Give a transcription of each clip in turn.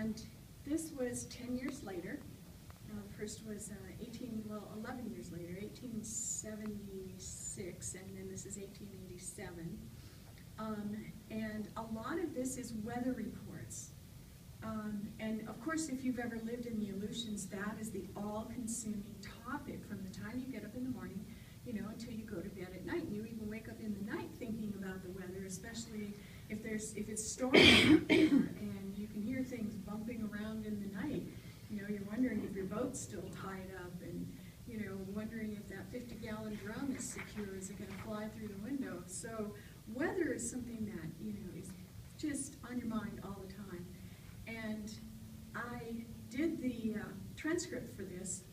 And this was 10 years later. The first was 11 years later, 1876, and then this is 1887. And a lot of this is weather reports. And of course, if you've ever lived in the Aleutians, that is the all-consuming topic from the time you get up in the morning, you know, until you go to bed at night. And you even wake up in the night thinking about the weather, especially if it's storming out there and you can hear things bumping around in the night. You know, you're wondering if your boat's still tied up, and, you know, wondering if that 50-gallon drum is secure. Is it going to fly through the window? So weather is something that, you know, is just on your mind all the time. And I did the transcript for this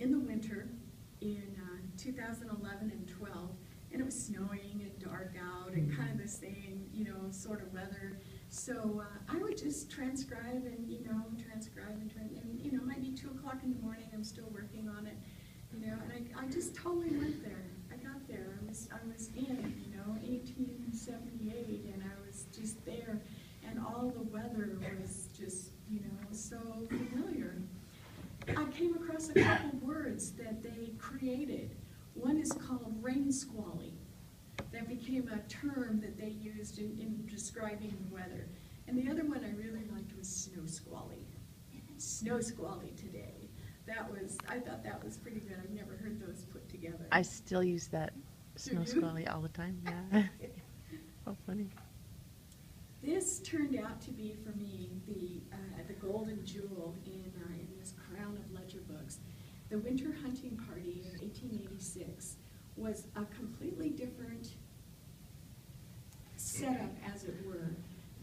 in the winter in 2011 and 12, and it was snowing and dark out and kind of the same, you know, sort of weather. So I would just transcribe and, you know, and you know, it might be 2 o'clock in the morning, I'm still working on it, you know, and I just totally went there. I got there. I was in, you know, 1878, and I was just there, and all the weather was just, you know, so familiar. I came across a couple words that they created. One is called rain squally. That became a term that they used in describing the weather. And the other one I really liked was snow squally. Snow squally today. I thought that was pretty good. I've never heard those put together. I still use that snow squally all the time, yeah. Oh, funny. This turned out to be, for me, the golden jewel in this crown of ledger books. The Winter Hunting Party of 1886 was a completely different setup, as it were,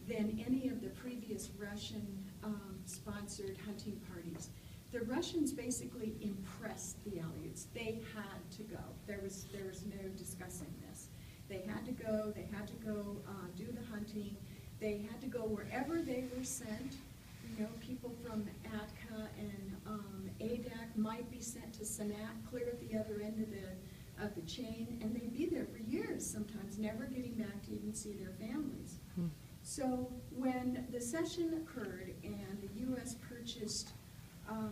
than any of the previous Russian-sponsored hunting parties. The Russians basically impressed the Aleuts. They had to go. There was no discussing this. They had to go do the hunting. They had to go wherever they were sent. You know, people from Atka and Adak might be sent to Sanat, clear at the other end of the chain, and they'd be there for years, sometimes never getting back to even see their families. So when the cession occurred and the U.S. purchased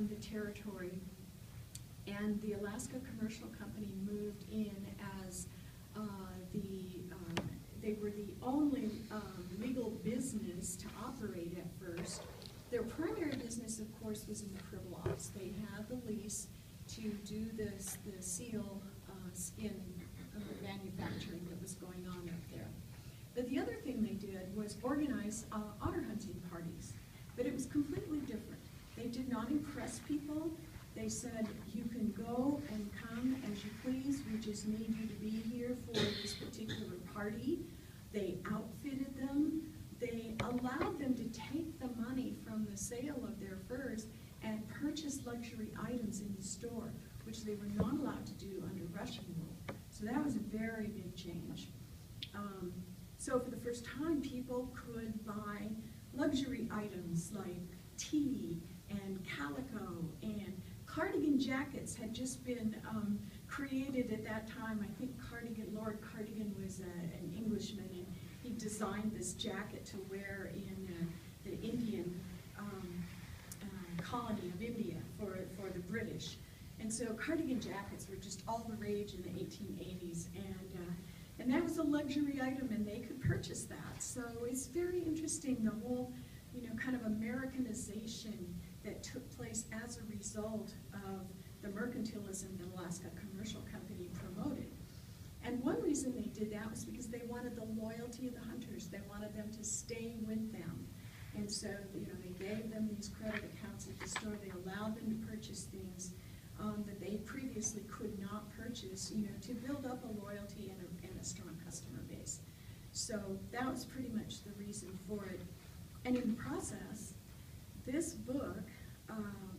the territory, and the Alaska Commercial Company moved in as they were the only legal business to operate at first. Their primary business, of course, was in the Pribilofs. They had the lease to do the seal skin manufacturing that was going on up there. But the other thing they did was organize otter hunting parties. But it was completely different. They did not impress people. They said, you can go and come as you please. We just need you to be here for this particular party. They outfitted them. They allowed them to take the money from the sale of their furs and purchase luxury items in the store, which they were not allowed to do under Russian rule. So that was a very big change. So for the first time, people could buy luxury items like tea and calico, and cardigan jackets had just been created at that time. I think Lord Cardigan was an Englishman, and he designed this jacket to wear in the Indian colony of India for the British. And so cardigan jackets were just all the rage in the 1880s, and that was a luxury item, and they could purchase that. So it's very interesting, the whole, you know, kind of Americanization that took place as a result of the mercantilism that Alaska Commercial Company promoted. And one reason they did that was because they wanted the loyalty of the hunters. They wanted them to stay with them. And so, you know, they gave them these credit accounts at the store. They allowed them to purchase things that they previously could not purchase, you know, to build up a loyalty and a strong customer base. So that was pretty much the reason for it. And in the process, this book,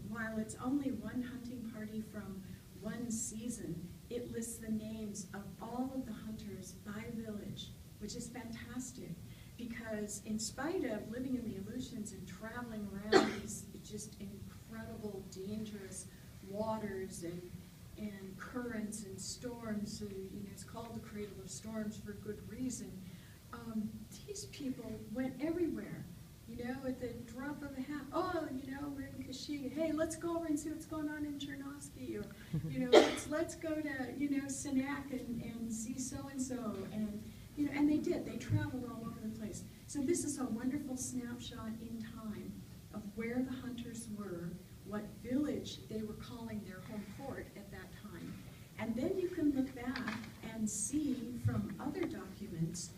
while it's only one hunting party from one season, it lists the names of all of the hunters by village, which is fantastic, because in spite of living in the Aleutians and traveling around these just incredible, dangerous waters and currents and storms, so, you know, it's called the Cradle of Storms for good reason, these people went everywhere. You know, at the drop drop of a hat, oh, we're in Kashid. Hey, let's go over and see what's going on in Chernovsky. Or, let's go to, Sanak and see so-and-so. And they did. They traveled all over the place. So this is a wonderful snapshot in time of where the hunters were, what village they were calling their home fort at that time. And then you can look back and see from other documents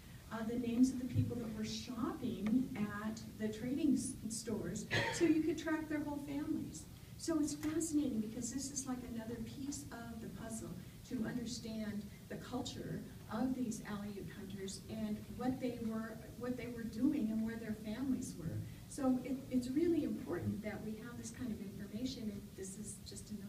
the names of the people that were shopping at the trading stores, so you could track their whole families. So it's fascinating because this is like another piece of the puzzle to understand the culture of these Aleut hunters and what they were doing and where their families were. So it's really important that we have this kind of information, and this is just another